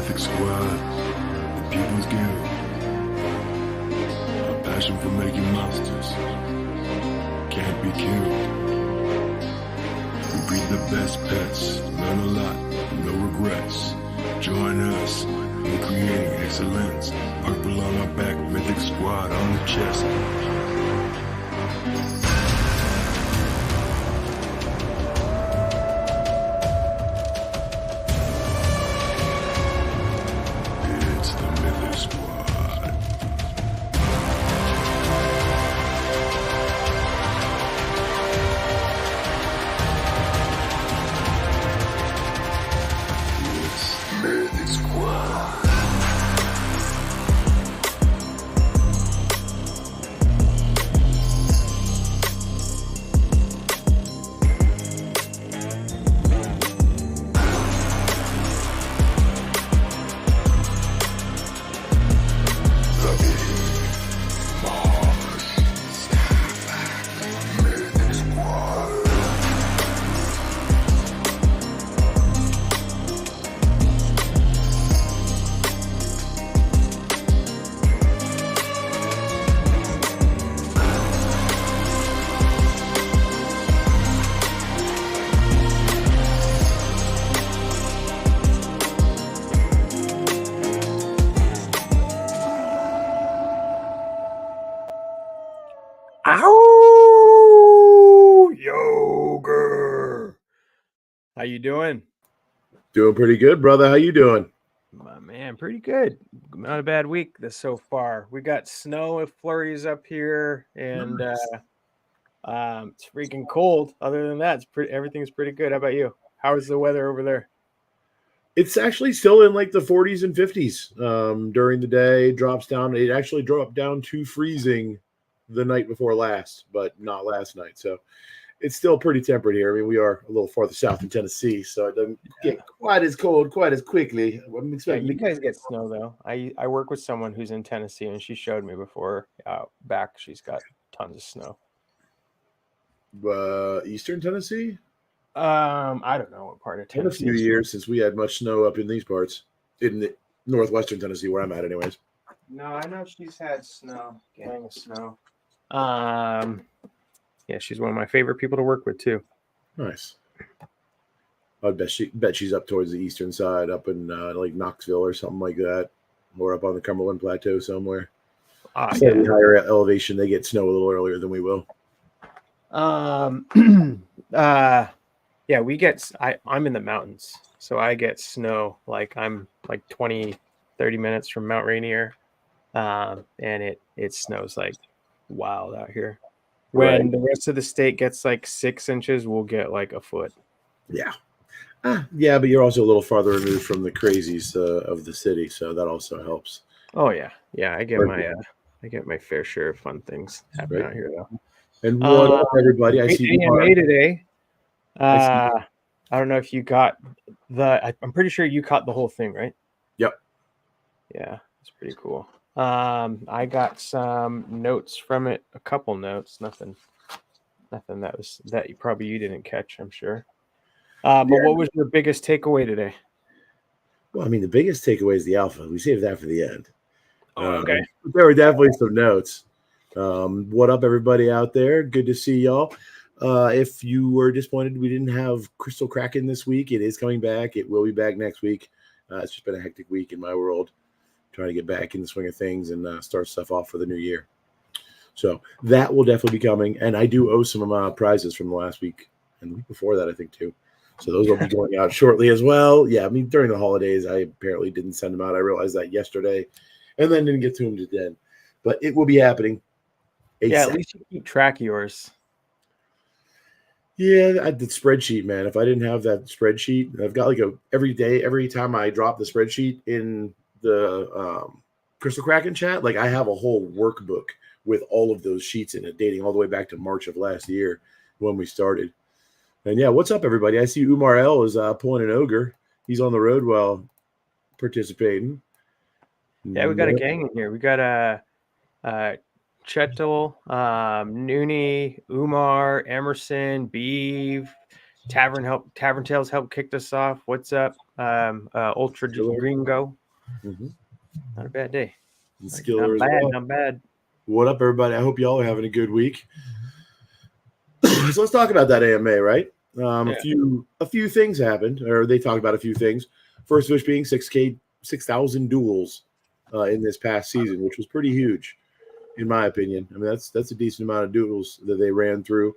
Mythic Squad, the People's Guild. Our passion for making monsters can't be killed. We breed the best pets, learn a lot, no regrets. Join us in creating excellence. Purple on our back, Mythic Squad on the chest. It's the Mythic Squad. It's Mythic Squad. Ow! Ogre! How you doing? Doing pretty good, brother. How you doing? My man, pretty good. Not a bad week so far. We got snow and flurries up here, and Nice. it's freaking cold. Other than that, everything's pretty good. How about you? How is the weather over there? It's actually still in like the 40s and 50s during the day. Drops down. It actually dropped down to freezing the night before last, but not last night. So it's still pretty temperate here. I mean, we are a little farther south in Tennessee, so it doesn't get quite as cold quite as quickly. I'm Yeah, expecting you guys get snow though. I work with someone who's in Tennessee, and she showed me before back. She's got tons of snow. Eastern Tennessee. I don't know what part of It's been a Tennessee. few years since we had much snow up in these parts, in the northwestern Tennessee, where I'm at, anyways. No, I know she's had snow, gang of snow. Yeah, she's one of my favorite people to work with too. Nice. I bet she's up towards the eastern side, up in like Knoxville or something like that, or up on the Cumberland Plateau somewhere. Slightly higher elevation, they get snow a little earlier than we will. Yeah, we get. I'm in the mountains, so I get snow. Like I'm like 20, 30 minutes from Mount Rainier, and it snows like wild out here. When the rest of the state gets like 6 inches, we'll get like a foot. Yeah. Yeah, but you're also a little farther removed from the crazies of the city, so that also helps. Oh yeah, I get my fair share of fun things happening out here though. And what up, everybody? I see AMA today. I don't know if you got I'm pretty sure you caught the whole thing, right? Yep. Yeah, it's pretty cool. I got some notes from it, a couple notes, nothing that you didn't catch, I'm sure. But what was your biggest takeaway today? Well, I mean, the biggest takeaway is the alpha. We saved that for the end. Okay. There were definitely some notes. What up, everybody out there? Good to see y'all. If you were disappointed we didn't have Crystal Kraken this week, it is coming back. It will be back next week. It's just been a hectic week in my world, trying to get back in the swing of things and start stuff off for the new year. So that will definitely be coming. And I do owe some prizes from the last week and the week before that, I think, too. So those will be going out shortly as well. Yeah, I mean, during the holidays, I apparently didn't send them out. I realized that yesterday and then didn't get to them today. But it will be happening. ASAP. Yeah, at least you keep track of yours. Yeah, the spreadsheet, man. If I didn't have that spreadsheet, I've got like every time I drop the spreadsheet in the Crystal Kraken chat, like I have a whole workbook with all of those sheets in it, dating all the way back to March of last year when we started. And yeah, what's up, everybody? I see Umar L is pulling an ogre. He's on the road while participating. Yeah, we got a gang in here. We got Chetel, Nooney, Umar, Emerson, Beeve, Tavern Tales helped kicked us off. What's up? Ultra Gringo. Mm-hmm. Not a bad day. Skiller Not bad, well. not bad. What up, everybody? I hope y'all are having a good week. So let's talk about that AMA, right? A few things happened, or they talked about a few things. First of which being 6,000 duels in this past season, which was pretty huge, in my opinion. I mean, that's a decent amount of duels that they ran through.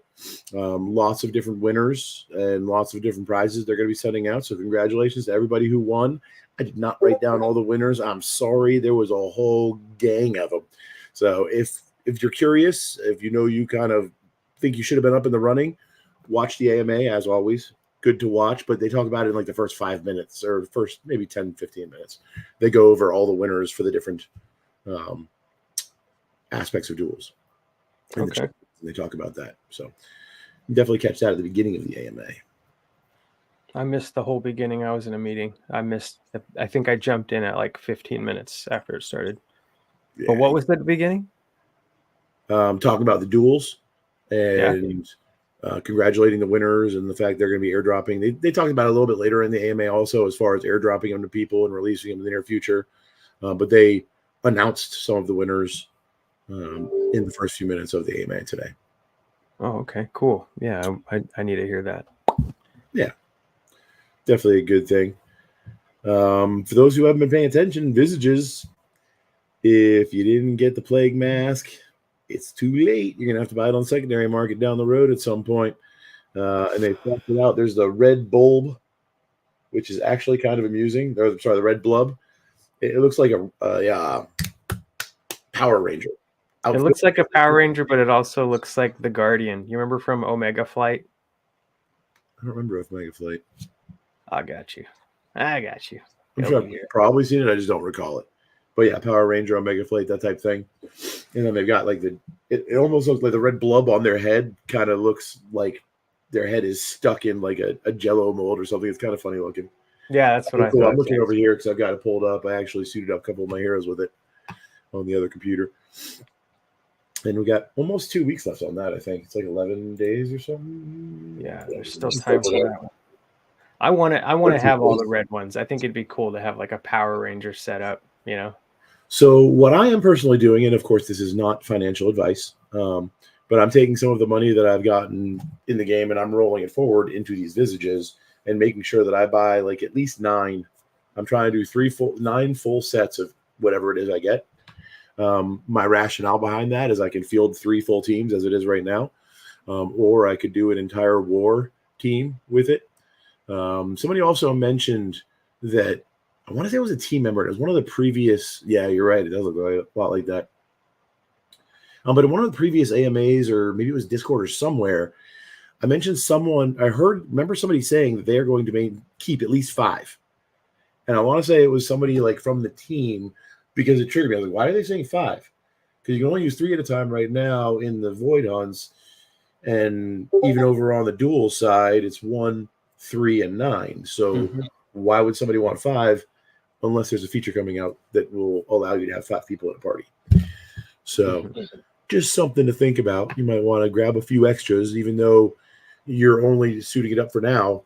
Lots of different winners and lots of different prizes they're going to be sending out. So congratulations to everybody who won. I did not write down all the winners. I'm sorry. There was a whole gang of them. So if you're curious, if you know you kind of think you should have been up in the running, watch the AMA as always. Good to watch, but they talk about it in like the first 5 minutes or first maybe 10, 15 minutes. They go over all the winners for the different aspects of duels. Okay. They talk about that. So definitely catch that at the beginning of the AMA. I missed the whole beginning. I was in a meeting. I think I jumped in at like 15 minutes after it started. Yeah. But what was the beginning? Talking about the duels and congratulating the winners and the fact they're going to be airdropping. They talked about it a little bit later in the AMA also as far as airdropping them to people and releasing them in the near future. But they announced some of the winners in the first few minutes of the AMA today. Oh, okay, cool. Yeah, I need to hear that. Yeah, definitely a good thing. For those who haven't been paying attention, Visages, if you didn't get the Plague Mask, it's too late. You're going to have to buy it on secondary market down the road at some point. And they talked it out. There's the red bulb, which is actually kind of amusing. The red blub. It looks like a Power Ranger. It looks like a Power Ranger, but it also looks like the Guardian. You remember from Omega Flight? I don't remember Omega Flight. I got you. I'm sure I've probably seen it. I just don't recall it. But yeah, Power Ranger, Omega Flight, that type thing. And then they've got like it almost looks like the red blub on their head kind of looks like their head is stuck in like a Jello mold or something. It's kind of funny looking. Yeah, that's what I thought. I'm looking over here because I've got it pulled up. I actually suited up a couple of my heroes with it on the other computer. And we got almost 2 weeks left on that, I think. It's like 11 days or something. Yeah, there's still time for that. I want to have all the red ones. I think it'd be cool to have like a Power Ranger setup, you know? So what I am personally doing, and of course this is not financial advice, but I'm taking some of the money that I've gotten in the game and I'm rolling it forward into these Visages and making sure that I buy like at least 9. I'm trying to do 9 full sets of whatever it is I get. My rationale behind that is I can field 3 full teams as it is right now, or I could do an entire war team with it. Somebody also mentioned that I want to say it was a team member. It was one of the previous. Yeah, you're right. It does look a lot like that. But in one of the previous AMAs, or maybe it was Discord or somewhere, I mentioned someone. Remember somebody saying that they are going to keep at least 5, and I want to say it was somebody like from the team. Because it triggered me. I was like, why are they saying 5? Because you can only use 3 at a time right now in the Void Hunts. And even over on the dual side, it's 1, 3, and 9. So why would somebody want 5 unless there's a feature coming out that will allow you to have 5 people at a party? So just something to think about. You might want to grab a few extras, even though you're only suiting it up for now.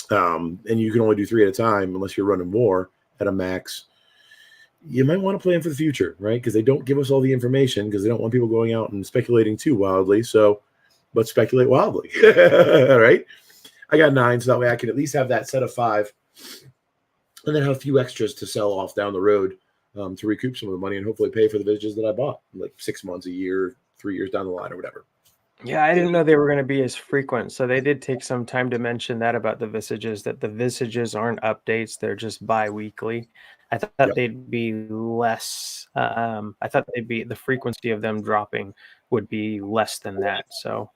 And you can only do 3 at a time unless you're running more at a max. You might want to plan for the future, right? Because they don't give us all the information because they don't want people going out and speculating too wildly. So, but speculate wildly, right? I got 9, so that way I can at least have that set of 5 and then have a few extras to sell off down the road to recoup some of the money and hopefully pay for the Visages that I bought like 6 months, a year, 3 years down the line or whatever. Yeah, I didn't know they were going to be as frequent. So they did take some time to mention that about the Visages, that the Visages aren't updates. They're just bi-weekly. I thought they'd be less. I thought the frequency of them dropping would be less than that. So,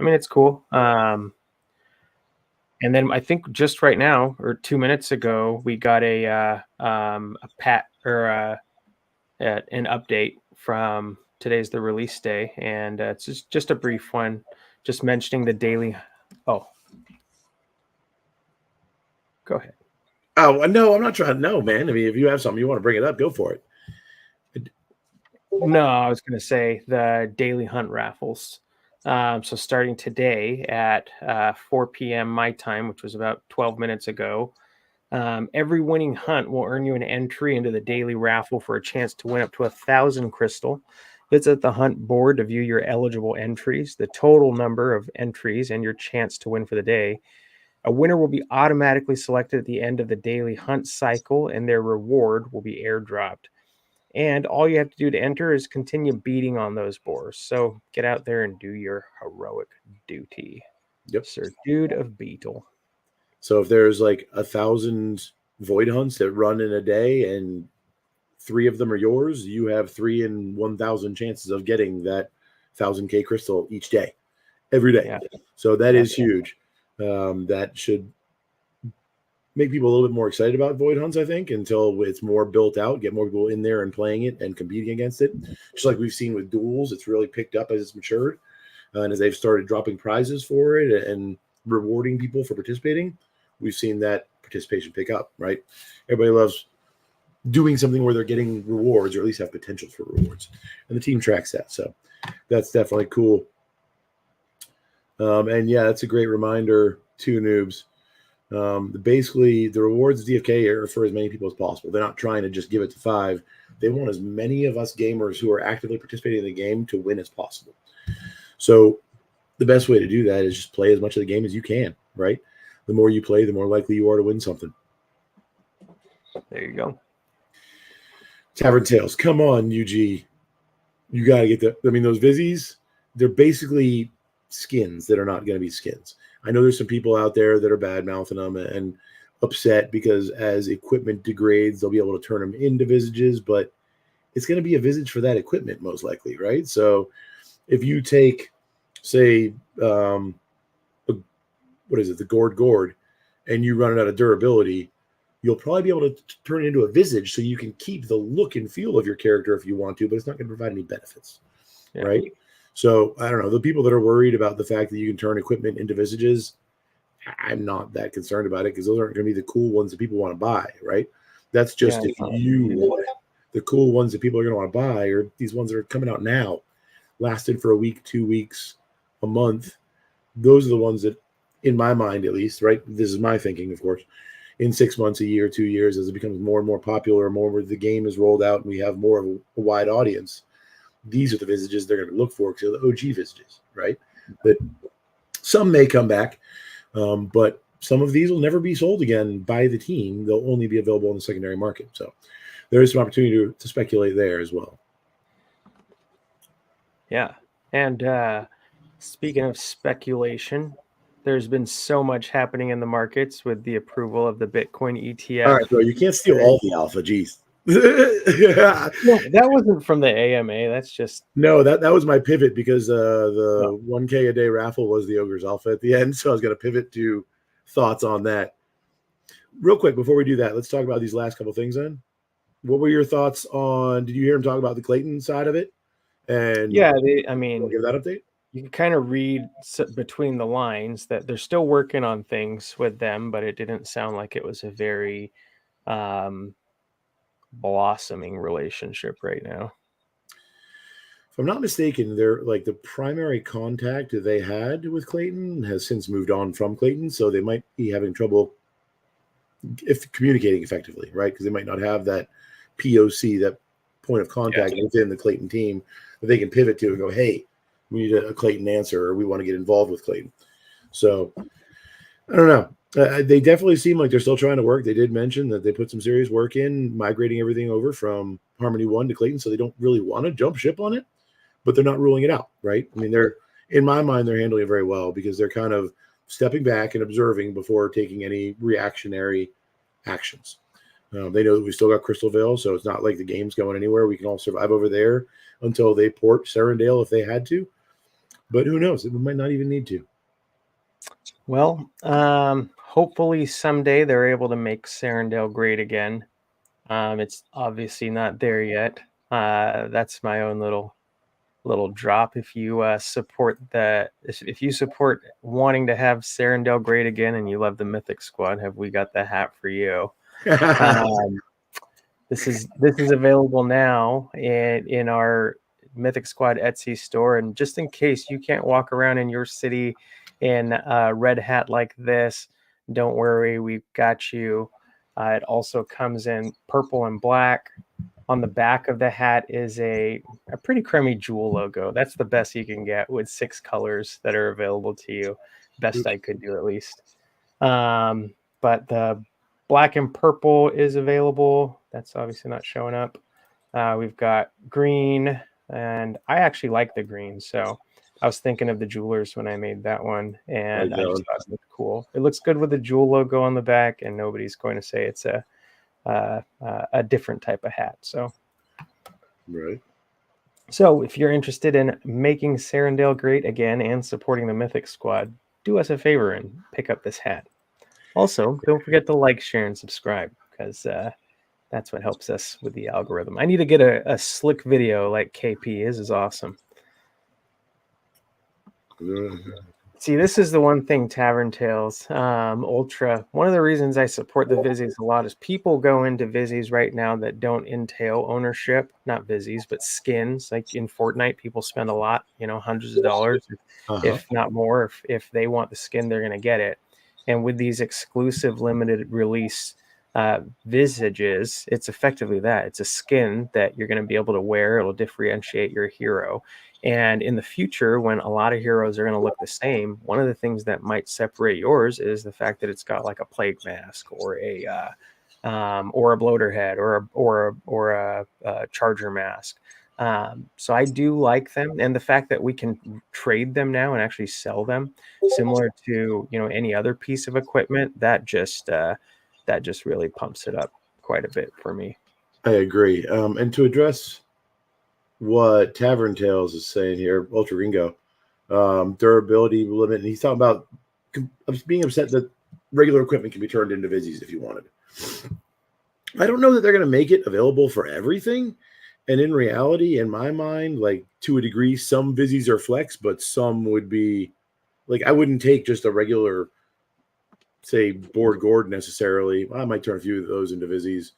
I mean, it's cool. And then I think just right now or 2 minutes ago, we got an update from today's the release day, and it's just a brief one, just mentioning the daily. Oh, go ahead. Oh, no, I'm not trying. No, man. I mean, if you have something you want to bring it up, go for it. No, I was going to say the daily hunt raffles. So starting today at 4 p.m. my time, which was about 12 minutes ago, every winning hunt will earn you an entry into the daily raffle for a chance to win up to 1,000 crystal. Visit the hunt board to view your eligible entries, the total number of entries, and your chance to win for the day. A winner will be automatically selected at the end of the daily hunt cycle, and their reward will be airdropped. And all you have to do to enter is continue beating on those boars. So get out there and do your heroic duty. Yep. Sir Dude of Beetle. So if there's like 1,000 void hunts that run in a day and 3 of them are yours, you have 3 in 1,000 chances of getting that 1,000K crystal each day, every day. Yeah. So that is huge. That should make people a little bit more excited about void hunts, I think, until it's more built out, get more people in there and playing it and competing against it. Just like we've seen with duels, it's really picked up as it's matured. And as they've started dropping prizes for it and rewarding people for participating, we've seen that participation pick up, right? Everybody loves doing something where they're getting rewards, or at least have potential for rewards. And the team tracks that. So that's definitely cool. And yeah, that's a great reminder to noobs. Basically, the rewards DFK are for as many people as possible. They're not trying to just give it to 5. They want as many of us gamers who are actively participating in the game to win as possible. So the best way to do that is just play as much of the game as you can, right? The more you play, the more likely you are to win something. There you go. Tavern Tales. Come on, UG. You got to get the... I mean, those Vizzies, they're basically skins that are not going to be skins. I know there's some people out there that are bad-mouthing them and upset because as equipment degrades, they'll be able to turn them into visages, but it's going to be a visage for that equipment, most likely, right? So if you take, say, what is it, the Gourd, and you run it out of durability, you'll probably be able to turn it into a visage so you can keep the look and feel of your character if you want to, but it's not going to provide any benefits, right? So I don't know. The people that are worried about the fact that you can turn equipment into visages, I'm not that concerned about it because those aren't going to be the cool ones that people want to buy, right? That's just if you want it. The cool ones that people are going to want to buy are these ones that are coming out now, lasted for a week, 2 weeks, a month. Those are the ones that, in my mind at least, right? This is my thinking, of course. In 6 months, a year, 2 years, as it becomes more and more popular, more where the game is rolled out and we have more of a wide audience, these are the visages they're going to look for because they're the OG visages, right? That some may come back, but some of these will never be sold again by the team. They'll only be available in the secondary market. So there is some opportunity to speculate there as well. Yeah. And speaking of speculation, there's been so much happening in the markets with the approval of the Bitcoin ETF. All right, bro, you can't steal all the alpha. Jeez. No, that wasn't from the AMA. That's just no. That was my pivot because the 1K a day raffle was the Ogre's alpha at the end. So I was going to pivot to thoughts on that. Real quick before we do that, let's talk about these last couple things. Then, what were your thoughts on? Did you hear him talk about the Clayton side of it? And yeah, I mean, give that update. You can kind of read between the lines that they're still working on things with them, but it didn't sound like it was a very blossoming relationship right now. If I'm not mistaken, they're like the primary contact that they had with Clayton has since moved on from Clayton, so they might be having trouble communicating effectively, right? Because they might not have that POC, that point of contact within the Clayton team that they can pivot to and go, hey, we need a Clayton answer, or we want to get involved with Clayton. So I don't know. They definitely seem like they're still trying to work. They did mention that they put some serious work in migrating everything over from Harmony 1 to Clayton, so they don't really want to jump ship on it, but they're not ruling it out, right? I mean, in my mind, they're handling it very well because they're kind of stepping back and observing before taking any reactionary actions. They know that we still got Crystal Vale, so it's not like the game's going anywhere. We can all survive over there until they port Serendale if they had to. But who knows? It might not even need to. Well, hopefully someday they're able to make Serendale great again. It's obviously not there yet. That's my own little drop. If you support wanting to have Serendale great again and you love the Mythic squad, have we got the hat for you? This is available now in our Mythic Squad Etsy store. And just in case you can't walk around in your city in a red hat like this, don't worry, we've got you. It also comes in purple and black. On the back of the hat is a pretty crummy jewel logo. That's the best you can get with 6 colors that are available to you. Best I could do, at least. But the black and purple is available. That's obviously not showing up. We've got green, and I actually like the green. So I was thinking of the jewelers when I made that one, and I just thought it looked cool. It looks good with the jewel logo on the back, and nobody's going to say it's a different type of hat. So, right. So if you're interested in making Serendale great again and supporting the Mythic Squad, do us a favor and pick up this hat. Also, don't forget to like, share, and subscribe, because that's what helps us with the algorithm. I need to get a slick video like KP. His is awesome. See, this is the one thing, Tavern Tales, Ultra. One of the reasons I support the Vizzies a lot is people go into Vizzies right now that don't entail ownership, not Vizzies, but skins. Like in Fortnite, people spend a lot, hundreds of dollars, if not more. If they want the skin, they're going to get it. And with these exclusive limited release visages, it's effectively that. It's a skin that you're going to be able to wear. It'll differentiate your hero. And in the future, when a lot of heroes are going to look the same, one of the things that might separate yours is the fact that it's got like a plague mask or a bloater head or a charger mask. So I do like them, and the fact that we can trade them now and actually sell them, similar to any other piece of equipment, that just really pumps it up quite a bit for me. I agree. And to address what Tavern Tales is saying here, Ultra Ringo, durability limit, and he's talking about being upset that regular equipment can be turned into Vizzies if you wanted. I don't know that they're going to make it available for everything. And in reality, in my mind, like to a degree, some Vizzies are flex, but some would be like, I wouldn't take just a regular, say, board gourd necessarily. I might turn a few of those into Vizzies,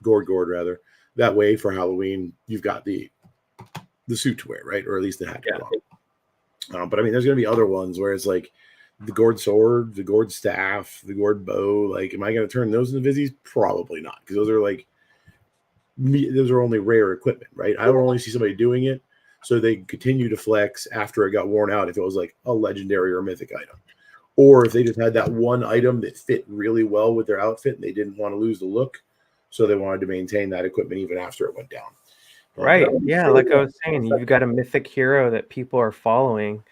gourd rather. That way for Halloween, you've got the suit to wear, right? Or at least the hat to wear. But I mean, there's going to be other ones where it's like the gourd sword, the gourd staff, the gourd bow. Like, am I going to turn those into Vizzies? Probably not, because those are only rare equipment, right? I would only see somebody doing it so they continue to flex after it got worn out if it was like a legendary or mythic item. Or if they just had that one item that fit really well with their outfit and they didn't want to lose the look, so they wanted to maintain that equipment even after it went down. Right. Yeah, like I was saying, you've got a mythic hero that people are following.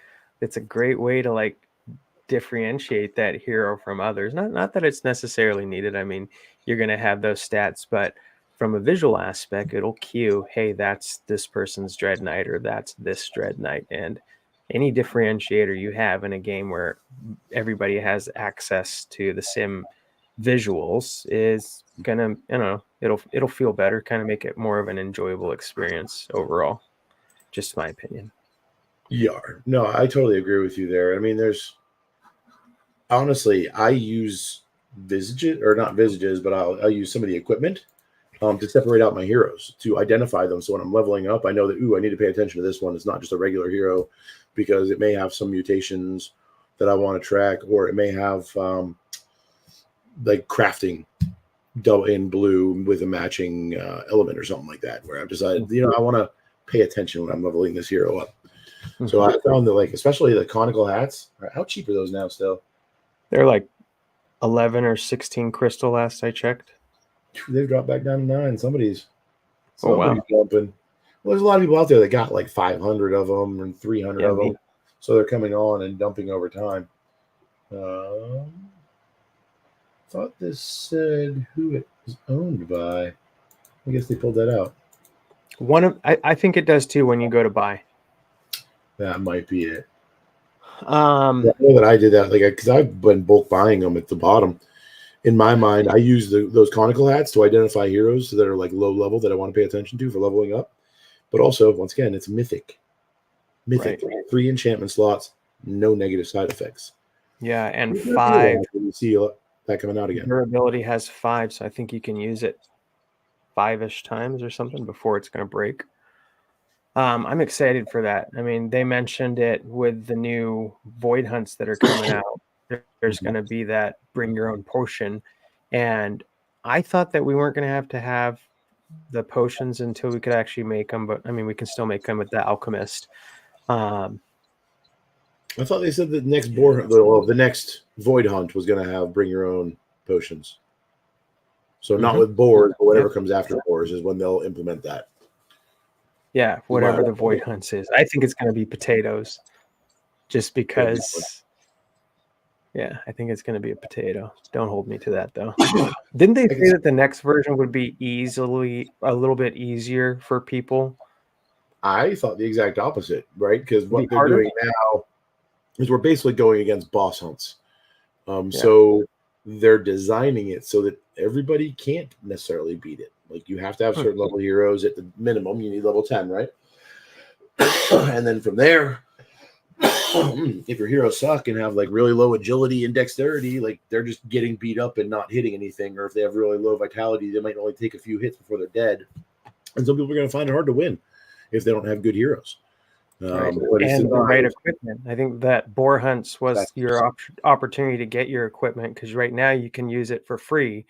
It's a great way to like differentiate that hero from others. Not that it's necessarily needed. I mean, you're going to have those stats, but from a visual aspect, it'll cue, hey, that's this person's Dread Knight, or that's this Dread Knight. And any differentiator you have in a game where everybody has access to the sim visuals is gonna, it'll feel better, kind of make it more of an enjoyable experience overall. Just my opinion. Yeah, no, I totally agree with you there. I mean, honestly, I use visages, or not visages, but I'll use some of the equipment to separate out my heroes, to identify them. So when I'm leveling up, I know that, I need to pay attention to this one. It's not just a regular hero, because it may have some mutations that I want to track, or it may have like crafting in blue with a matching element or something like that, where I've decided, I want to pay attention when I'm leveling this hero up. Mm-hmm. So I found that, like, especially the conical hats, how cheap are those now still? They're like 11 or 16 crystal last I checked. They've dropped back down to 9. Somebody's wow. Jumping. Well, there's a lot of people out there that got like 500 of them and 300 of them. So they're coming on and dumping over time. Thought this said who it was owned by. I guess they pulled that out. I think it does too when you go to buy. That might be it. I know that I did that, like, because I've been bulk buying them at the bottom. In my mind, I use those conical hats to identify heroes that are like low level that I want to pay attention to for leveling up. But also, once again, it's mythic. Right. 3 enchantment slots, no negative side effects. Yeah, and 5. You see that coming out again. Durability has 5, so I think you can use it 5-ish times or something before it's going to break. I'm excited for that. I mean, they mentioned it with the new void hunts that are coming out. There's going to be that bring your own potion. And I thought that we weren't going to have the potions until we could actually make them. But I mean, we can still make them with the alchemist. I thought they said the the next void hunt was going to have bring your own potions. So not with boars, but whatever comes after boars is when they'll implement that. Yeah, whatever the void hunts is. I think it's going to be potatoes, just because. Yeah, I think it's going to be a potato. Don't hold me to that, though. Didn't they say that the next version would be a little bit easier for people? I thought the exact opposite, right? Because what they're doing now is we're basically going against boss hunts. So they're designing it so that everybody can't necessarily beat it. Like you have to have certain level heroes at the minimum. You need level 10, right? And then from there, if your heroes suck and have like really low agility and dexterity, like they're just getting beat up and not hitting anything. Or if they have really low vitality, they might only take a few hits before they're dead. And some people are going to find it hard to win if they don't have good heroes. And the right equipment. I think that boar hunts was your opportunity to get your equipment, because right now you can use it for free,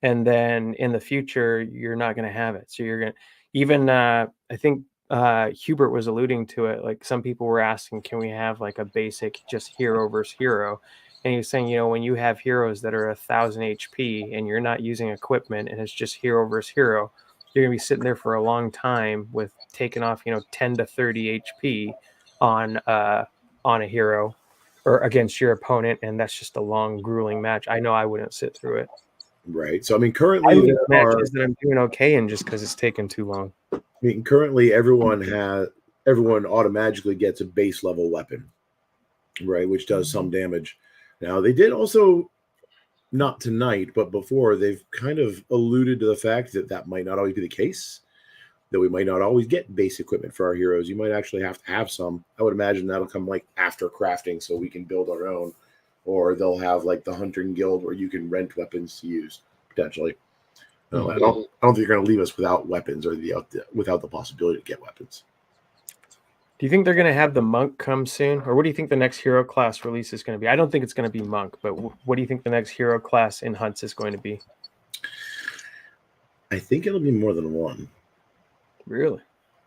and then in the future you're not going to have it. So you're going to even I think Hubert was alluding to it. Like some people were asking, can we have like a basic just hero versus hero? And he was saying, when you have heroes that are 1,000 HP and you're not using equipment and it's just hero versus hero, you're going to be sitting there for a long time with taking off, 10 to 30 HP on a hero or against your opponent. And that's just a long, grueling match. I know I wouldn't sit through it. Right. So, I mean, currently there are matches that I'm doing okay in just because it's taken too long. I mean, currently everyone automatically gets a base level weapon, right, which does some damage. Now, they did also, not tonight, but before, they've kind of alluded to the fact that might not always be the case, that we might not always get base equipment for our heroes. You might actually have to have some. I would imagine that'll come like after crafting so we can build our own, or they'll have like the hunting guild where you can rent weapons to use, potentially. I don't think you're going to leave us without weapons or without the possibility to get weapons. Do you think they're going to have the monk come soon? Or what do you think the next hero class release is going to be? I don't think it's going to be monk, but what do you think the next hero class in hunts is going to be? I think it'll be more than one. Really?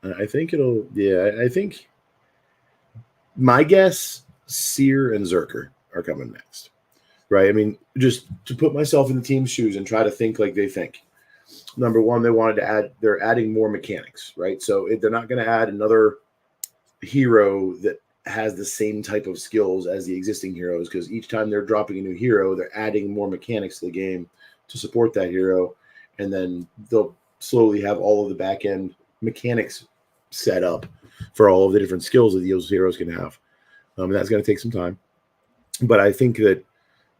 I think I think my guess, Seer and Zerker are coming next. Right? I mean, just to put myself in the team's shoes and try to think like they think. Number one, they're adding more mechanics, right? So they're not going to add another hero that has the same type of skills as the existing heroes, because each time they're dropping a new hero, they're adding more mechanics to the game to support that hero, and then they'll slowly have all of the back end mechanics set up for all of the different skills that those heroes can have. And that's going to take some time, but I think that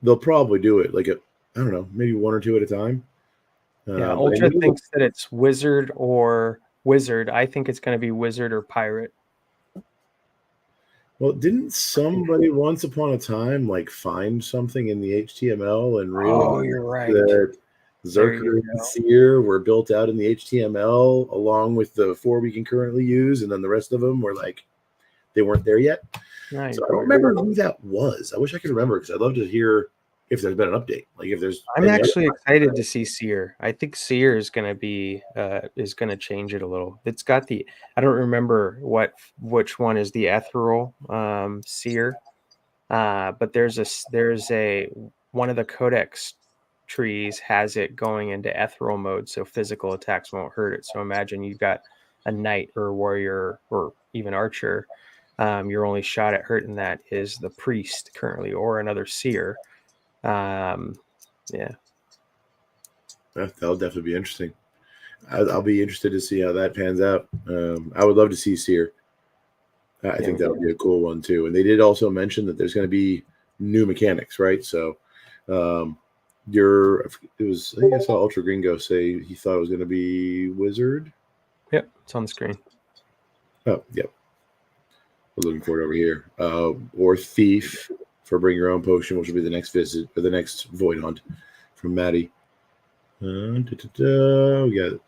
they'll probably do it like I don't know, maybe one or two at a time. Ultra thinks that it's wizard or wizard. I think it's going to be wizard or pirate. Well, didn't somebody once upon a time like find something in the HTML and realize you're right, that Zerker and Seer were built out in the HTML along with the 4 we can currently use, and then the rest of them were like they weren't there yet. Right. So I don't remember who that was. I wish I could remember, because I'd love to hear if there's been an update. Like if there's, I'm actually excited to see Seer. I think Seer is going to be is going to change it a little. It's got I don't remember which one is the ethereal Seer, but there's one of the codex trees has it going into ethereal mode, so physical attacks won't hurt it. So imagine you've got a knight or a warrior or even archer. Your only shot at hurting that is the priest currently, or another seer. That'll definitely be interesting. I'll be interested to see how that pans out. I would love to see Seer. I think that would be a cool one too. And they did also mention that there's going to be new mechanics, right? So, I think I saw Ultra Gringo say he thought it was going to be wizard. Yep, it's on the screen. Oh, yep. We're looking for it over here. Or thief for bring your own potion, which will be the next visit or the next void hunt from Maddie. We got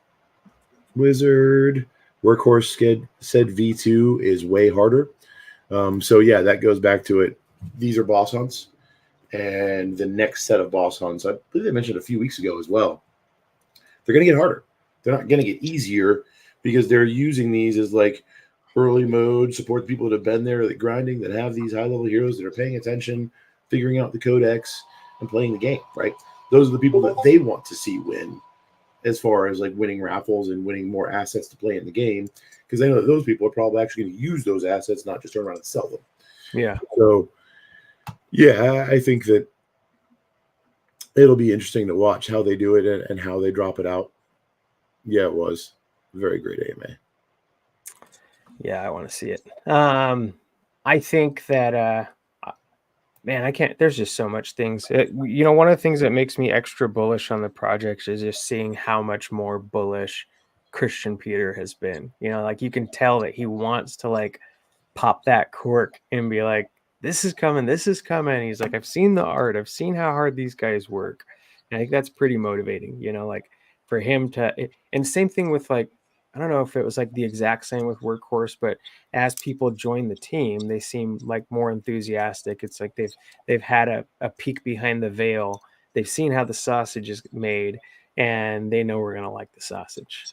wizard, Workhorse said V2 is way harder. So yeah, that goes back to it. These are boss hunts, and the next set of boss hunts, I believe I mentioned a few weeks ago as well, they're going to get harder. They're not going to get easier because they're using these as like early mode, support the people that have been there, that grinding, that have these high-level heroes that are paying attention, figuring out the codex, and playing the game, right? Those are the people that they want to see win as far as like winning raffles and winning more assets to play in the game, because they know that those people are probably actually going to use those assets, not just turn around and sell them. Yeah. So, yeah, I think that it'll be interesting to watch how they do it and how they drop it out. Yeah, it was a very great AMA. Yeah, I want to see it. I think that, man, I can't. There's just so much things. One of the things that makes me extra bullish on the project is just seeing how much more bullish Christian Peter has been. Like you can tell that he wants to like pop that cork and be like, this is coming. This is coming. He's like, I've seen the art. I've seen how hard these guys work. And I think that's pretty motivating, like for him to, and same thing with like, I don't know if it was like the exact same with Workhorse, but as people join the team, they seem like more enthusiastic. It's like they've had a peek behind the veil. They've seen how the sausage is made, and they know we're going to like the sausage.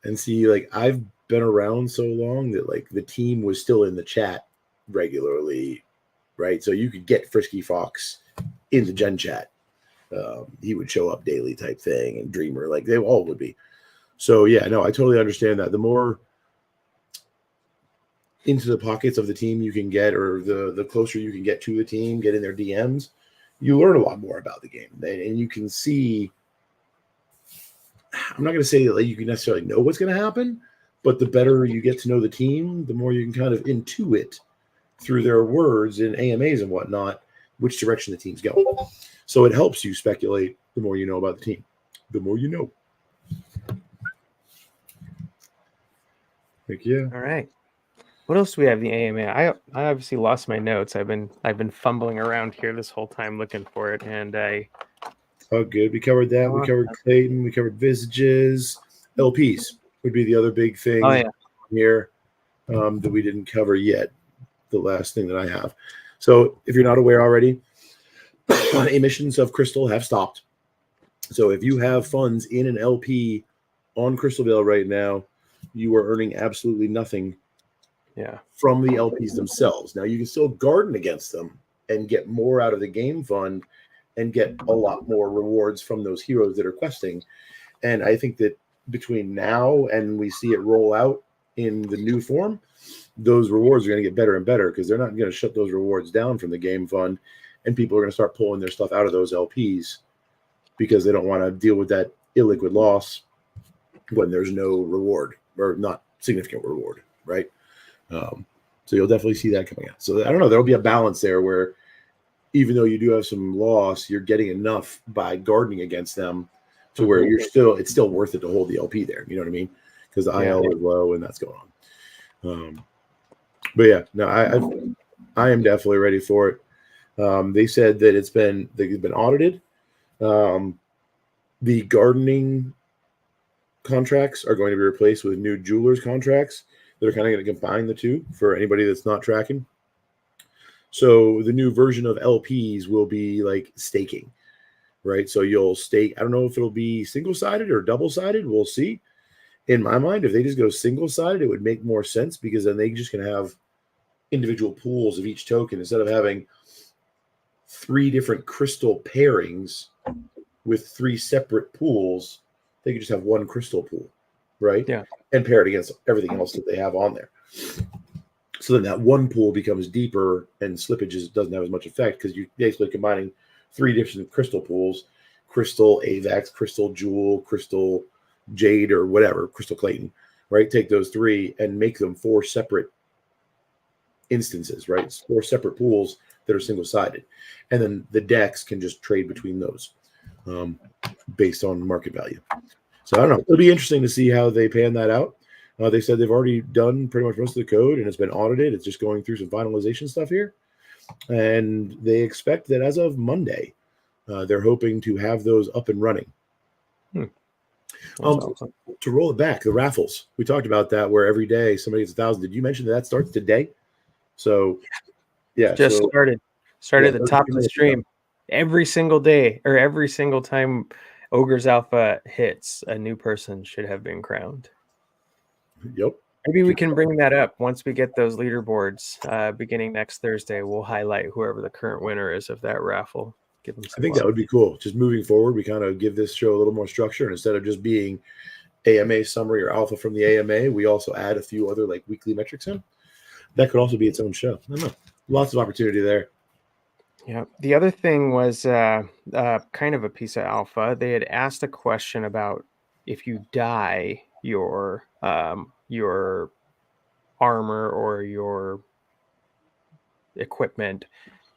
And see, like I've been around so long that like the team was still in the chat regularly, right? So you could get Frisky Fox in the Gen chat. He would show up daily type thing, and Dreamer, like they all would be. So yeah, no, I totally understand that. The more into the pockets of the team you can get, or the closer you can get to the team, get in their DMs, you learn a lot more about the game, and you can see. I'm not going to say that like you can necessarily know what's going to happen, but the better you get to know the team, the more you can kind of intuit through their words and AMAs and whatnot which direction the team's going. So it helps you speculate. The more you know about the team, the more you know. Heck yeah. All right. What else do we have in the AMA? I obviously lost my notes. I've been fumbling around here this whole time looking for it, and Oh, good. We covered that. We covered Clayton. We covered Visages. LPs would be the other big thing here that we didn't cover yet. The last thing that I have. So if you're not aware already, emissions of Crystal have stopped. So if you have funds in an LP on Crystal Vale right now, you are earning absolutely nothing from the LPs themselves. Now, you can still garden against them and get more out of the game fund and get a lot more rewards from those heroes that are questing. And I think that between now and we see it roll out in the new form, those rewards are going to get better and better because they're not going to shut those rewards down from the game fund, and people are going to start pulling their stuff out of those LPs because they don't want to deal with that illiquid loss when there's no reward or not significant reward, right? So you'll definitely see that coming out. So I don't know, there'll be a balance there where even though you do have some loss, you're getting enough by gardening against them to where it's still worth it to hold the LP there. You know what I mean? Because the IL is low and that's going on. But yeah, no, I am definitely ready for it. They said that they've been audited. The gardening contracts are going to be replaced with new jewelers contracts that are kind of going to combine the two for anybody that's not tracking. So the new version of LPs will be like staking, right? So you'll stake. I don't know if it'll be single-sided or double-sided. We'll see. In my mind, if they just go single-sided, it would make more sense because then they just can have individual pools of each token instead of having 3 different crystal pairings with 3 separate pools. They could just have one crystal pool, right? Yeah. And pair it against everything else that they have on there. So then that one pool becomes deeper and slippage doesn't have as much effect because you're basically combining 3 different crystal pools: crystal AVAX, crystal jewel, crystal jade, or whatever, crystal Clayton, right? Take those 3 and make them 4 separate instances, right? 4 separate pools that are single-sided. And then the decks can just trade between those based on market value. So I don't know. It'll be interesting to see how they pan that out. They said they've already done pretty much most of the code and it's been audited. It's just going through some finalization stuff here. And they expect that as of Monday, they're hoping to have those up and running. That's awesome. To roll it back, the raffles. We talked about that where every day somebody gets 1,000. Did you mention that starts today? So yeah, Just so started at the top of the stream. Every single day or every single time Ogre's Alpha hits, a new person should have been crowned. Yep. Maybe we can bring that up once we get those leaderboards beginning next Thursday. We'll highlight whoever the current winner is of that raffle. Give them some I think love. that would be cool. Just moving forward, we kind of give this show a little more structure. And instead of just being AMA summary or alpha from the AMA, we also add a few other like weekly metrics in. That could also be its own show. I don't know. Lots of opportunity there. Yeah. The other thing was kind of a piece of alpha. They had asked a question about if you dye your armor or your equipment,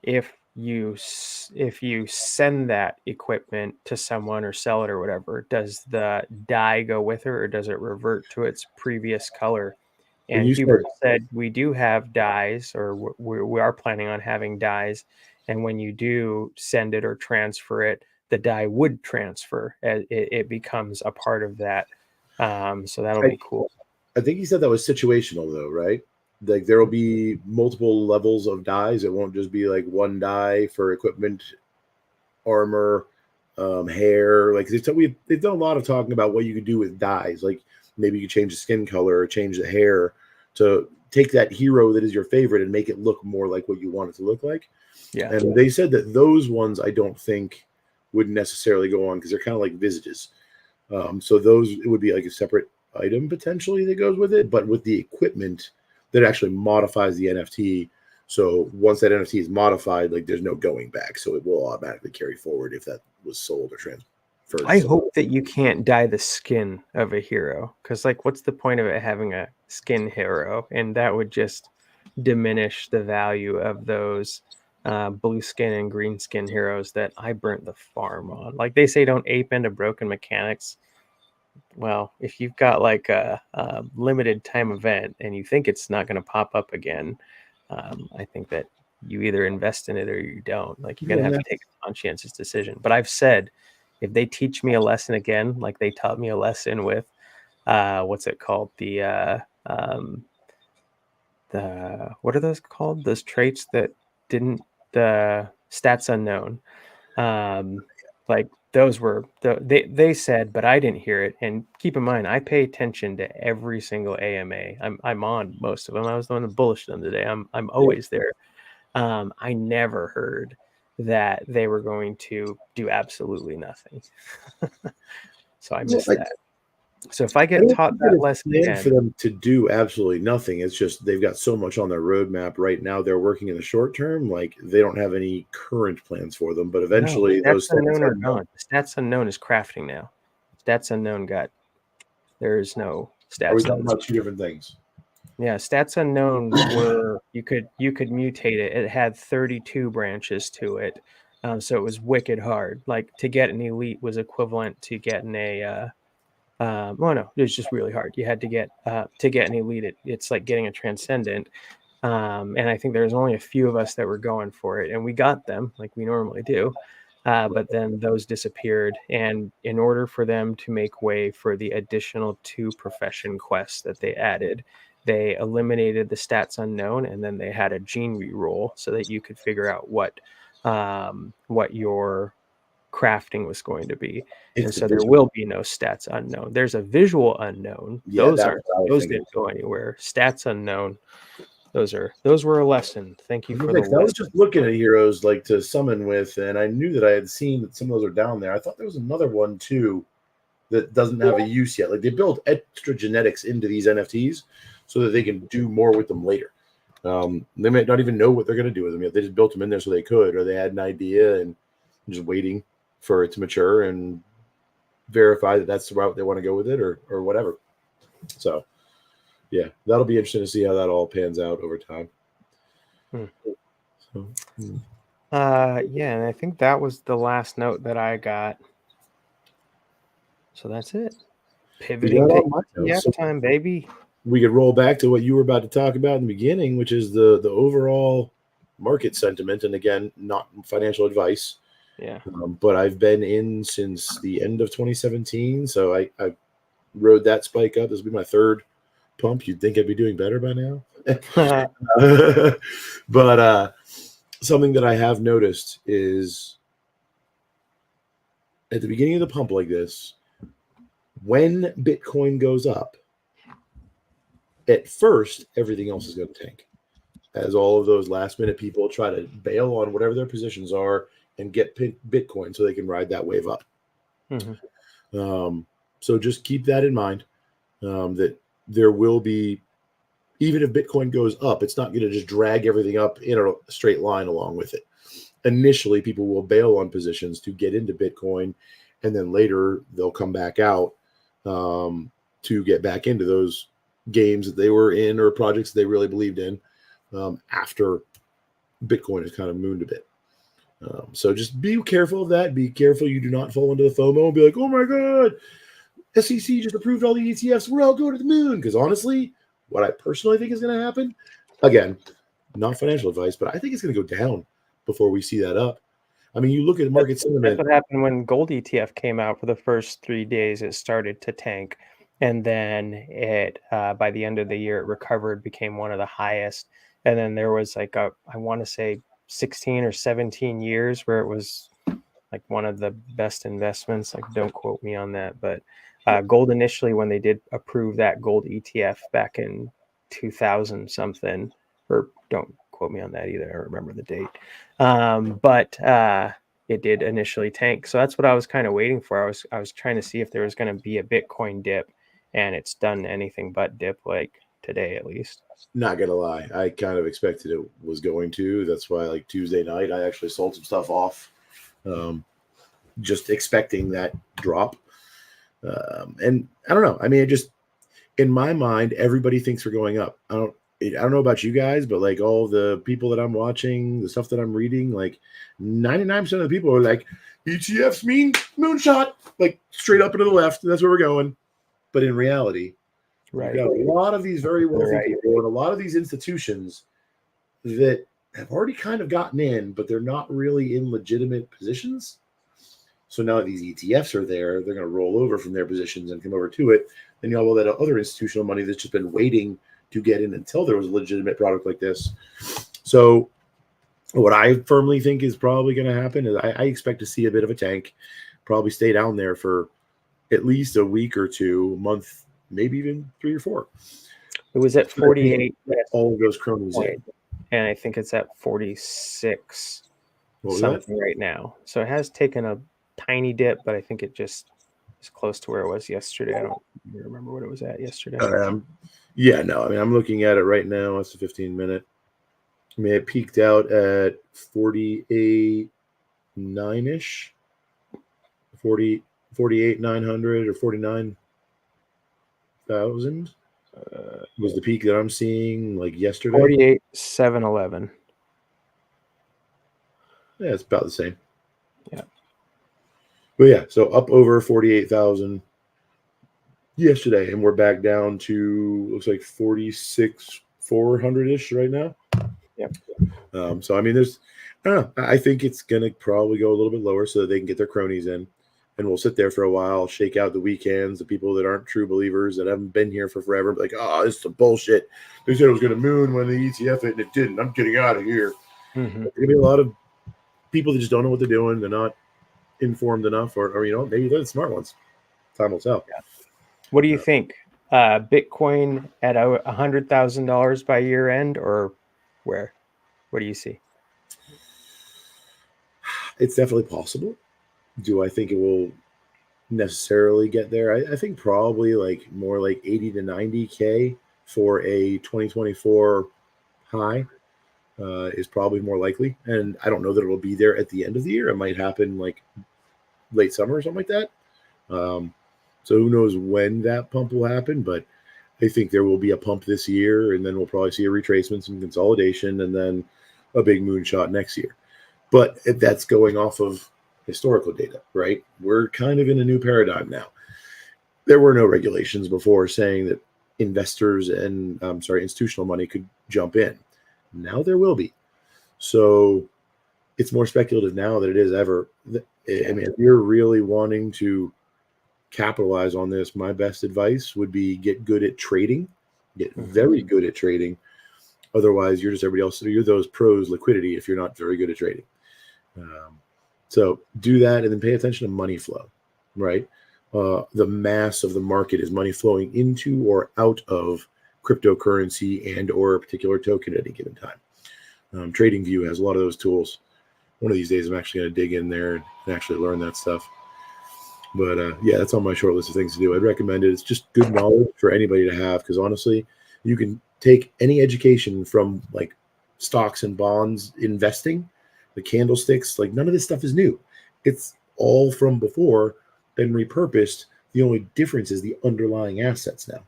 if you send that equipment to someone or sell it or whatever, does the dye go with it or does it revert to its previous color? And Hubert said we do have dyes, or we are planning on having dyes. And when you do send it or transfer it, the dye would transfer. It becomes a part of that. So that'll be cool. I think he said that was situational, though, right? Like there will be multiple levels of dyes. It won't just be like one dye for equipment, armor, hair. Like they've done a lot of talking about what you could do with dyes. Like maybe you could change the skin color or change the hair to take that hero that is your favorite and make it look more like what you want it to look like. Yeah. And they said that those ones I don't think would necessarily go on because they're kind of like visages. So those, it would be like a separate item potentially that goes with it, but with the equipment that actually modifies the NFT. So once that NFT is modified, like there's no going back. So it will automatically carry forward if that was sold or transferred. I hope that you can't dye the skin of a hero, because like what's the point of it having a skin hero? And that would just diminish the value of those blue skin and green skin heroes that I burnt the farm on. Like they say, don't ape into broken mechanics. Well, if you've got like a limited time event and you think it's not going to pop up again, I think that you either invest in it or you don't. Like you're going to have to take a conscientious decision. But I've said, if they teach me a lesson again, like they taught me a lesson with, what's it called? The what are those called? Those traits that didn't, the stats unknown. Like those were they said, but I didn't hear it. And keep in mind, I pay attention to every single AMA. I'm on most of them. I was the one that bullished them today. I'm always there. I never heard that they were going to do absolutely nothing. So I missed that. So if I get taught that lesson again, for them to do absolutely nothing, it's just they've got so much on their roadmap right now. They're working in the short term, like they don't have any current plans for them. But eventually, those unknown are gone. Stats unknown is crafting now. Stats unknown there is no stats. Are we talking about two different things? Yeah, stats unknown were you could mutate it. It had 32 branches to it, so it was wicked hard. Like to get an elite was equivalent to getting a. Well, no, it was just really hard. You had to get an elite. It's like getting a transcendent, and I think there's only a few of us that were going for it, and we got them like we normally do. But then those disappeared, and in order for them to make way for the additional 2 profession quests that they added, they eliminated the stats unknown, and then they had a gene reroll so that you could figure out what your crafting was going to be. And so there will be no stats unknown. There's a visual unknown. Yeah, those didn't go anywhere. Stats unknown. Those were a lesson. Thank you for the lesson. I was just looking at heroes like to summon with, and I knew that I had seen that some of those are down there. I thought there was another one too that doesn't have a use yet. Like they build extra genetics into these NFTs so that they can do more with them later. They might not even know what they're going to do with them yet. They just built them in there so they could, or they had an idea and just waiting for it to mature and verify that that's the route they want to go with it or whatever. So yeah, that'll be interesting to see how that all pans out over time. Yeah, and I think that was the last note that I got. So that's it. Pivoting to time, baby. We could roll back to what you were about to talk about in the beginning, which is the overall market sentiment. And again, not financial advice. Yeah. But I've been in since the end of 2017, so I rode that spike up. This will be my third pump. You'd think I'd be doing better by now. But something that I have noticed is at the beginning of the pump like this, when Bitcoin goes up, at first, everything else is going to tank. As all of those last-minute people try to bail on whatever their positions are and get Bitcoin so they can ride that wave up. So just keep that in mind, that there will be, even if Bitcoin goes up, it's not going to just drag everything up in a straight line along with it. Initially, people will bail on positions to get into Bitcoin, and then later they'll come back out to get back into those games that they were in or projects that they really believed in after Bitcoin has kind of mooned a bit. So just be careful of that. Be careful you do not fall into the FOMO and be like, oh my God, SEC just approved all the ETFs. We're all going to the moon. Because honestly, what I personally think is going to happen, again, not financial advice, but I think it's going to go down before we see that up. I mean, you look at market sentiment. That's what happened when gold ETF came out. For the first 3 days, it started to tank. And then it, by the end of the year, it recovered, became one of the highest. And then there was like I want to say 16 or 17 years where it was like one of the best investments. Like, don't quote me on that, but gold initially, when they did approve that gold ETF back in 2000 something, or don't quote me on that either. I don't remember the date. But it did initially tank. So that's what I was kind of waiting for. I was trying to see if there was going to be a Bitcoin dip, and it's done anything but dip, like today at least. Not gonna lie, I kind of expected it was going to. That's why, like Tuesday night, I actually sold some stuff off, just expecting that drop. And I don't know. I mean, it just, in my mind, everybody thinks we're going up. I don't know about you guys, but like all the people that I'm watching, the stuff that I'm reading, like 99% of the people are like, ETFs mean moonshot, like straight up and to the left. That's where we're going. But in reality, right, you've got a lot of these very wealthy people and a lot of these institutions that have already kind of gotten in, but they're not really in legitimate positions. So now that these ETFs are there, they're going to roll over from their positions and come over to it. Then you have all that other institutional money that's just been waiting to get in until there was a legitimate product like this. So what I firmly think is probably going to happen is I expect to see a bit of a tank, probably stay down there for at least a week or two, a month, maybe even 3 or 4. It was at 48. All of those cronies in. And I think it's at 46 something right now. So it has taken a tiny dip, but I think it just is close to where it was yesterday. I don't remember what it was at yesterday. Yeah, no, I mean, I'm looking at it right now. It's a 15-minute. I mean, it peaked out at 48.9-ish, 48,900 or 49,000 was the peak that I'm seeing like yesterday. 48,711. Yeah, it's about the same. Yeah. But yeah, so up over 48,000 yesterday, and we're back down to, looks like 46,400-ish right now. Yep. So I mean, I don't know. I think it's gonna probably go a little bit lower so that they can get their cronies in, and we'll sit there for a while, shake out the weekends, the people that aren't true believers that haven't been here for forever, like, oh, this is some bullshit. They said it was gonna moon when the ETF hit, and it didn't. I'm getting out of here. Mm-hmm. There's gonna be a lot of people that just don't know what they're doing. They're not informed enough, or you know, maybe they're the smart ones. Time will tell. Yeah. What do you think? Bitcoin at $100,000 by year end, or where? What do you see? It's definitely possible. Do I think it will necessarily get there? I think probably like more like 80 to 90K for a 2024 high is probably more likely. And I don't know that it will be there at the end of the year. It might happen like late summer or something like that. So who knows when that pump will happen, but I think there will be a pump this year, and then we'll probably see a retracement, some consolidation, and then a big moonshot next year. But that's going off of historical data, right? We're kind of in a new paradigm now. There were no regulations before saying that investors and institutional money could jump in. Now there will be. So it's more speculative now than it is ever. I mean, if you're really wanting to capitalize on this, my best advice would be get good at trading, get very good at trading. Otherwise, you're just everybody else. You're those pros liquidity if you're not very good at trading. So do that, and then pay attention to money flow, right? The mass of the market is money flowing into or out of cryptocurrency and or a particular token at any given time. TradingView has a lot of those tools. One of these days, I'm actually going to dig in there and actually learn that stuff. But yeah, that's on my short list of things to do. I'd recommend it. It's just good knowledge for anybody to have, because honestly, you can take any education from like stocks and bonds investing, the candlesticks, like none of this stuff is new. It's all from before, been repurposed. The only difference is the underlying assets now.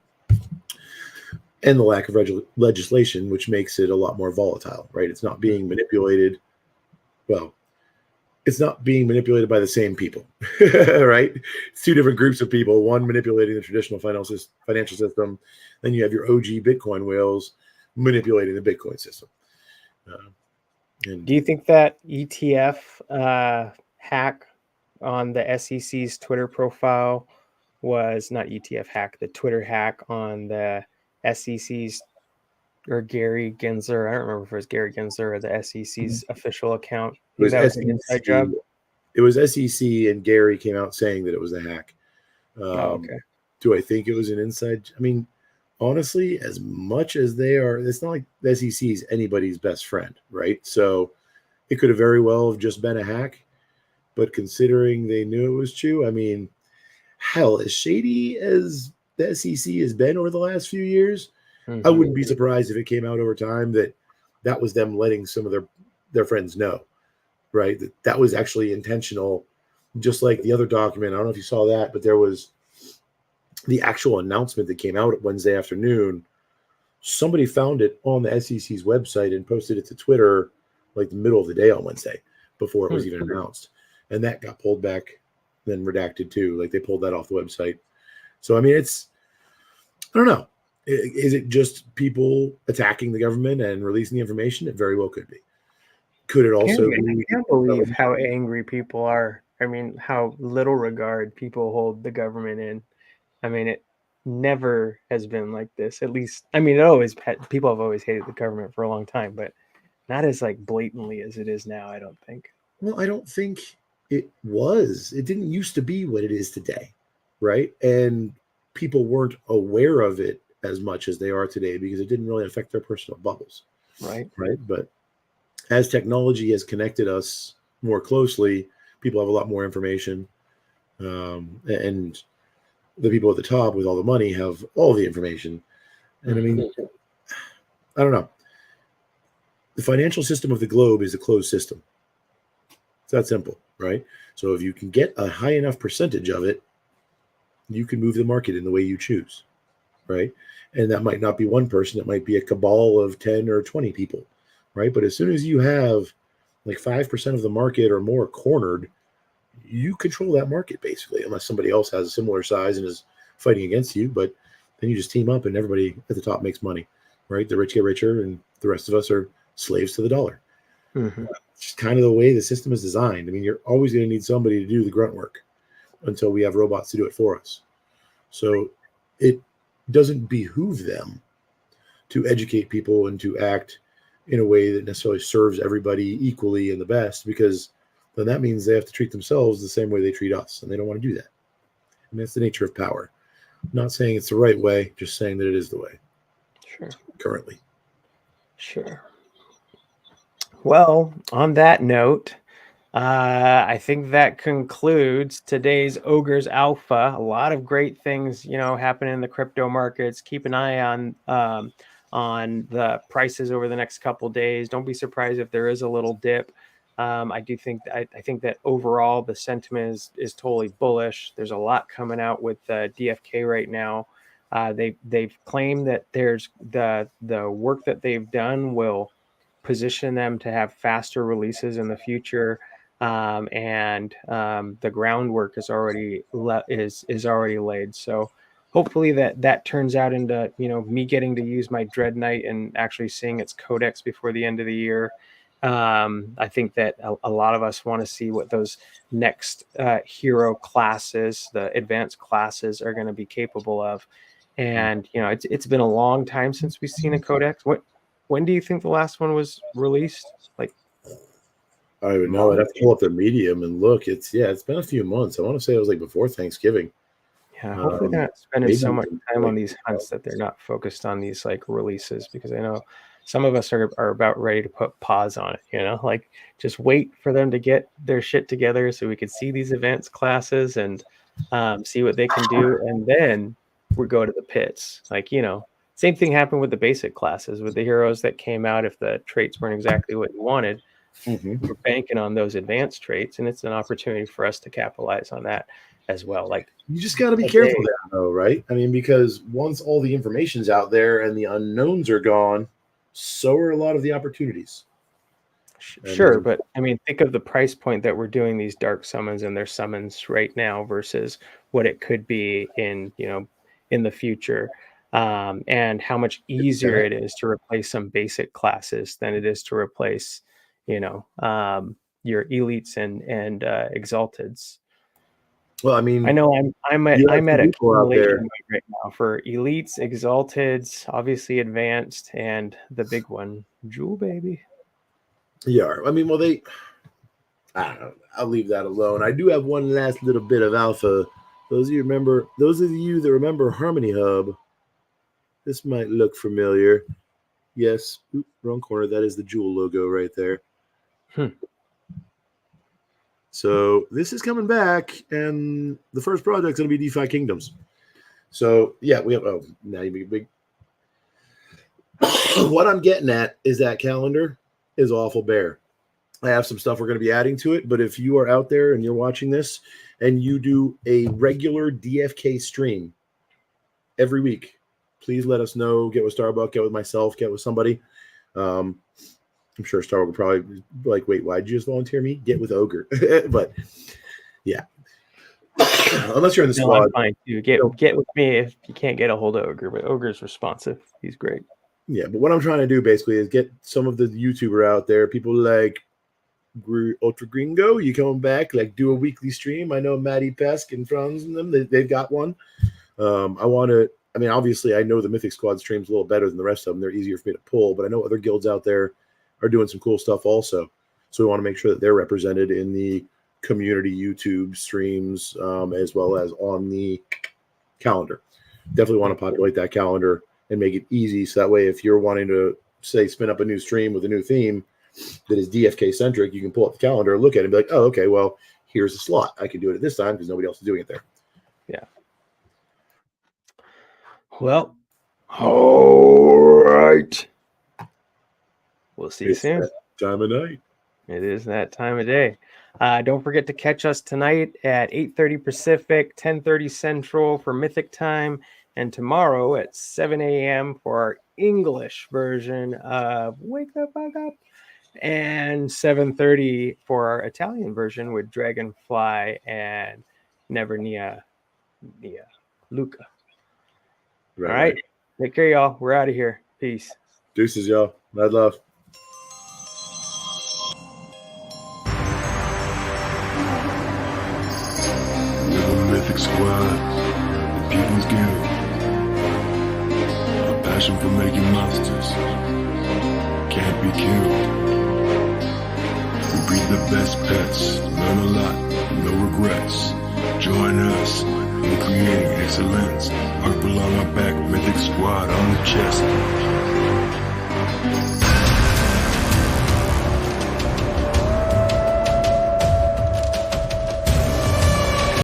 And the lack of legislation, which makes it a lot more volatile, right? It's not being manipulated. Well, it's not being manipulated by the same people, right? It's two different groups of people, one manipulating the traditional financial system. Then you have your OG Bitcoin whales manipulating the Bitcoin system. Do you think that ETF hack on the SEC's Twitter profile was not ETF hack, the Twitter hack on the SEC's or Gary Gensler? I don't remember if it was Gary Gensler or the SEC's official account. It was that was SEC, an inside job. It was SEC, and Gary came out saying that it was a hack. Okay. Do I think it was an inside? I mean, honestly, as much as they are, it's not like the SEC is anybody's best friend, right? So it could have very well have just been a hack. But considering they knew it was true, I mean, hell, as shady as the SEC has been over the last few years, I wouldn't be surprised if it came out over time that was them letting some of their friends know, right? That was actually intentional, just like the other document. I don't know if you saw that, but there was the actual announcement that came out Wednesday afternoon. Somebody found it on the SEC's website and posted it to Twitter like the middle of the day on Wednesday before it was even announced. And that got pulled back, then redacted too. Like they pulled that off the website. So, I mean, I don't know. Is it just people attacking the government and releasing the information? It very well could be. Could it also be? I can't believe how angry people are. I mean, how little regard people hold the government in. I mean, it never has been like this. At least, I mean, people have always hated the government for a long time, but not as like blatantly as it is now, I don't think. Well, I don't think it was. It didn't used to be what it is today, right? And people weren't aware of it as much as they are today because it didn't really affect their personal bubbles. Right. But as technology has connected us more closely, people have a lot more information. And the people at the top with all the money have all the information. And I mean, I don't know. The financial system of the globe is a closed system. It's that simple, right? So if you can get a high enough percentage of it, you can move the market in the way you choose, right? And that might not be one person. It might be a cabal of 10 or 20 people, right? But as soon as you have like 5% of the market or more cornered, you control that market basically, unless somebody else has a similar size and is fighting against you. But then you just team up and everybody at the top makes money, right? The rich get richer and the rest of us are slaves to the dollar. It's kind of the way the system is designed. I mean, you're always going to need somebody to do the grunt work until we have robots to do it for us. So it doesn't behoove them to educate people and to act in a way that necessarily serves everybody equally and the best, because then that means they have to treat themselves the same way they treat us, and they don't want to do that. And that's the nature of power. I'm not saying it's the right way, just saying that it is the way. Sure. Currently. Sure. Well, on that note, I think that concludes today's Ogre's Alpha. A lot of great things, happening in the crypto markets. Keep an eye on the prices over the next couple of days. Don't be surprised if there is a little dip. I think that overall the sentiment is totally bullish. There's a lot coming out with DFK right now. They've claimed that there's the work that they've done will position them to have faster releases in the future. And the groundwork is already laid. So hopefully that turns out into me getting to use my Dread Knight and actually seeing its codex before the end of the year. I think that a lot of us want to see what those next hero classes, the advanced classes, are going to be capable of. And it's been a long time since we've seen a codex. When do you think the last one was released? Like, I don't even know. I'd have to pull up their medium and look. It's been a few months. I want to say it was like before Thanksgiving. Yeah, hopefully they're not spending so much time on these hunts that they're not focused on these like releases, because I know some of us are about ready to put pause on it, like just wait for them to get their shit together so we could see these advanced classes and see what they can do, and then we go to the pits. Like, same thing happened with the basic classes with the heroes that came out. If the traits weren't exactly what you wanted, we're banking on those advanced traits, and it's an opportunity for us to capitalize on that as well. Like, you just got to be careful there, though, right? I mean, because once all the information's out there and the unknowns are gone, so are a lot of the opportunities. Sure, but I mean, think of the price point that we're doing these dark summons and their summons right now versus what it could be in the future, and how much easier it is to replace some basic classes than it is to replace, your elites and exalteds. Well, I mean, I know I'm at accumulation right now for elites, exalteds, obviously advanced, and the big one, Jewel Baby. Yeah, I mean, I don't know. I'll leave that alone. I do have one last little bit of alpha. Those of you that remember Harmony Hub, this might look familiar. Yes, wrong corner. That is the Jewel logo right there. So this is coming back, and the first project's going to be DeFiKingdoms. So yeah, we have. Oh, now you make big. What I'm getting at is that calendar is awful bare. I have some stuff we're going to be adding to it, but if you are out there and you're watching this and you do a regular DFK stream every week, please let us know. Get with Starbuck, get with myself, get with somebody. I'm sure Starbuck will probably be like, wait, why'd you just volunteer me? Get with Ogre. But yeah. Unless you're in the squad. I'm fine too. Get with me if you can't get a hold of Ogre, but Ogre's responsive. He's great. Yeah, but what I'm trying to do basically is get some of the YouTuber out there, people like Ultra Gringo, you coming back, like do a weekly stream. I know Maddie Pesk and Franz and them, they've got one. Obviously I know the Mythic Squad streams a little better than the rest of them. They're easier for me to pull, but I know other guilds out there are doing some cool stuff also. So we want to make sure that they're represented in the community YouTube streams, as well as on the calendar. Definitely want to populate that calendar and make it easy. So that way, if you're wanting to say spin up a new stream with a new theme that is DFK centric, you can pull up the calendar, look at it and be like, oh, okay, well, here's a slot. I can do it at this time because nobody else is doing it there. Yeah. Well, all right. We'll see you soon. Time of night. It is that time of day. Don't forget to catch us tonight at 8:30 Pacific, 10:30 Central for Mythic time, and tomorrow at 7 a.m. for our English version of Wake the Fuck Up, and 7:30 for our Italian version with Dragonfly and Never Nia Luca. All right. Take care, y'all. We're out of here. Peace. Deuces, y'all. Mad love. Mythic Squad, the People's Guild. A passion for making monsters. Can't be killed. We breed the best pets, learn a lot, no regrets. Join us in creating excellence. Purple on our back, Mythic Squad on the chest.